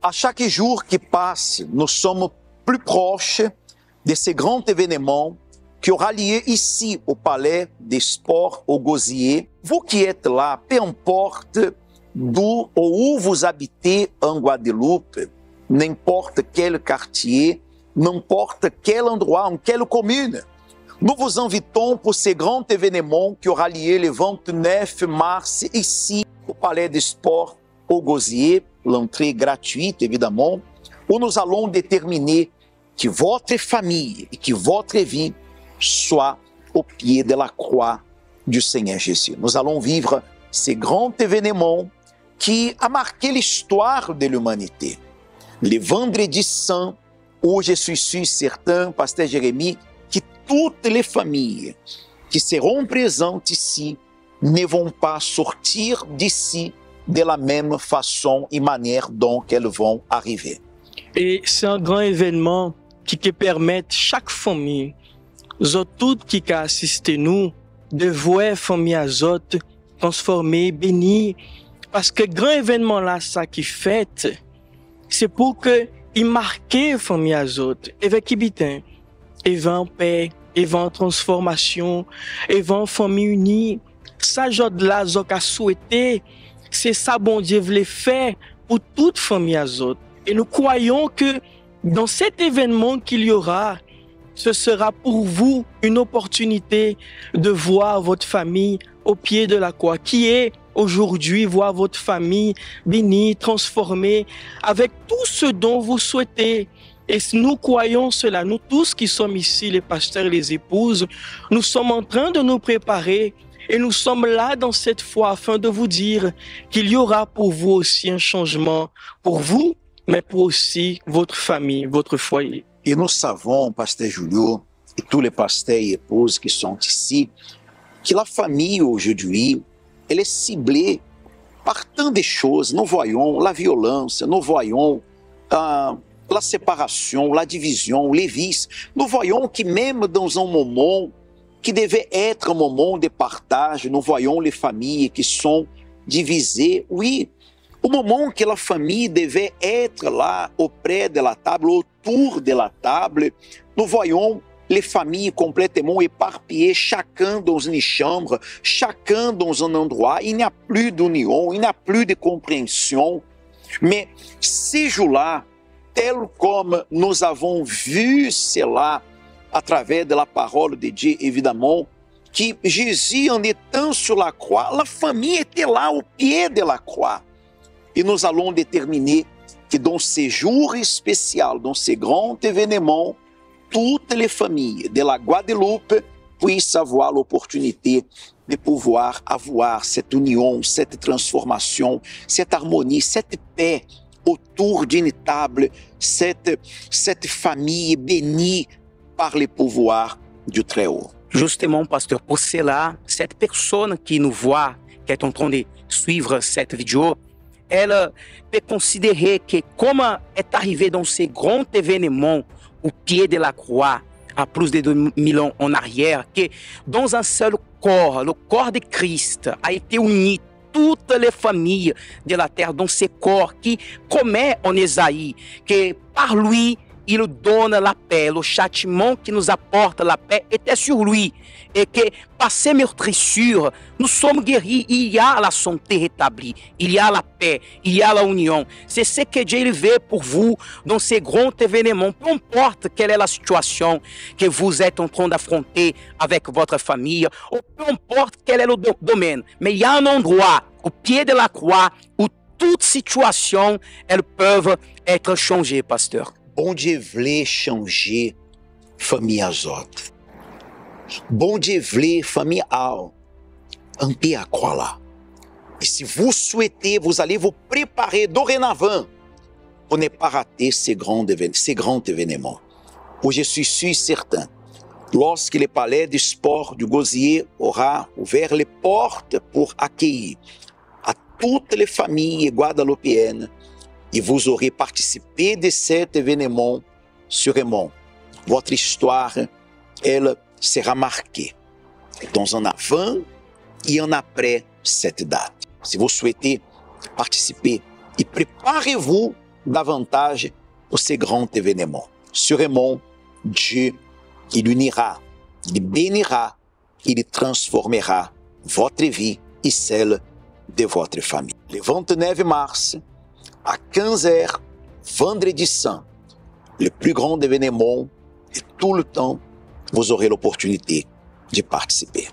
À chaque jour qui passe, nous sommes plus proches de ces grands événements qui aura lieu ici au Palais des Sports au Gosier. Vous qui êtes là, peu importe d'où ou où vous habitez en Guadeloupe, n'importe quel quartier, n'importe quel endroit, en quelle commune, nous vous invitons pour ce grand événement qui aura lieu le 29 mars ici au Palais des Sports au Gosier, l'entrée est gratuite évidemment, où nous allons déterminer que votre famille et que votre vie soit au pied de la croix du Seigneur Jésus. Nous allons vivre ce grand événement qui a marqué l'histoire de l'humanité. Le Vendredi Saint, où je suis sûr certain, Pasteur Jérémie, que toutes les familles qui seront présentes ici ne vont pas sortir d'ici de la même façon et manière dont elles vont arriver. Et c'est un grand événement qui permet chaque famille, toutes qui assistent nous, de voir famille azote transformée, bénie. Parce que grand événement là, ça qui fait, c'est pour que il marque famille azote, avec Kibitin, et en paix, et en transformation, et en famille unie. Ça, jod là, a souhaité, c'est ça bon Dieu voulait faire pour toute famille azote. Et nous croyons que dans cet événement qu'il y aura, ce sera pour vous une opportunité de voir votre famille au pied de la croix, qui est aujourd'hui voir votre famille bénie, transformée, avec tout ce dont vous souhaitez. Et nous croyons cela, nous tous qui sommes ici, les pasteurs et les épouses, nous sommes en train de nous préparer et nous sommes là dans cette foi afin de vous dire qu'il y aura pour vous aussi un changement, pour vous, mais pour aussi votre famille, votre foyer. Et nous savons, Pasteur Julio, et tous les pasteurs et épouses qui sont ici, que la famille aujourd'hui, elle est ciblée par tant de choses. Nous voyons la violence, nous voyons la séparation, la division, les vices. Nous voyons que même dans un moment qui devait être un moment de partage, nous voyons les familles qui sont divisées. Oui, au moment que la famille devait être là auprès de la table, autour de la table, nous voyons les familles complètement éparpillées, chacun dans une chambre, chacun dans un endroit. Il n'y a plus d'union, il n'y a plus de compréhension. Mais ces jours-là, tel comme nous avons vu cela à travers de la parole de Dieu, évidemment, que Jésus, en étant sur la croix, la famille était là au pied de la croix. Et nous allons déterminer que dans ces jours spéciaux, dans ces grands événements, toutes les familles de la Guadeloupe puissent avoir l'opportunité de pouvoir avoir cette union, cette transformation, cette harmonie, cette paix autour d'une table, cette famille bénie par le pouvoir du Très-Haut. Justement, pasteur, pour cela, cette personne qui nous voit, qui est en train de suivre cette vidéo, elle peut considérer que comme est arrivé dans ces grands événements au pied de la croix, à plus de 2000 ans en arrière, que dans un seul corps, le corps de Christ a été uni toutes les familles de la terre dans ce corps qui commet en Ésaïe, que par lui, il donne la paix, le châtiment qui nous apporte la paix était sur lui. Et que par ces meurtrissures, nous sommes guéris, il y a la santé rétablie, il y a la paix, il y a la union. C'est ce que Dieu veut pour vous dans ces grands événements, peu importe quelle est la situation que vous êtes en train d'affronter avec votre famille, ou peu importe quel est le domaine. Mais il y a un endroit au pied de la croix où toute situation, elles peuvent être changées, pasteur. Bon Dieu voulait changer famille azote. Bon Dieu voulait famille Al un pied à croix là. Et si vous souhaitez, vous allez vous préparer dorénavant pour ne pas rater ces grands événements. Où je suis sûr certain, lorsque le palais du sport du Gosier aura ouvert les portes pour accueillir à toutes les familles guadeloupéennes, et vous aurez participé de cet événement, sûrement, votre histoire, elle sera marquée dans un avant et un après cette date. Si vous souhaitez participer, et préparez-vous davantage pour ces grands événements. Sûrement, Dieu, il unira, il bénira, il transformera votre vie et celle de votre famille. Le 29 mars, à 15h, vendredi saint, le plus grand événement de tout le temps, vous aurez l'opportunité de participer.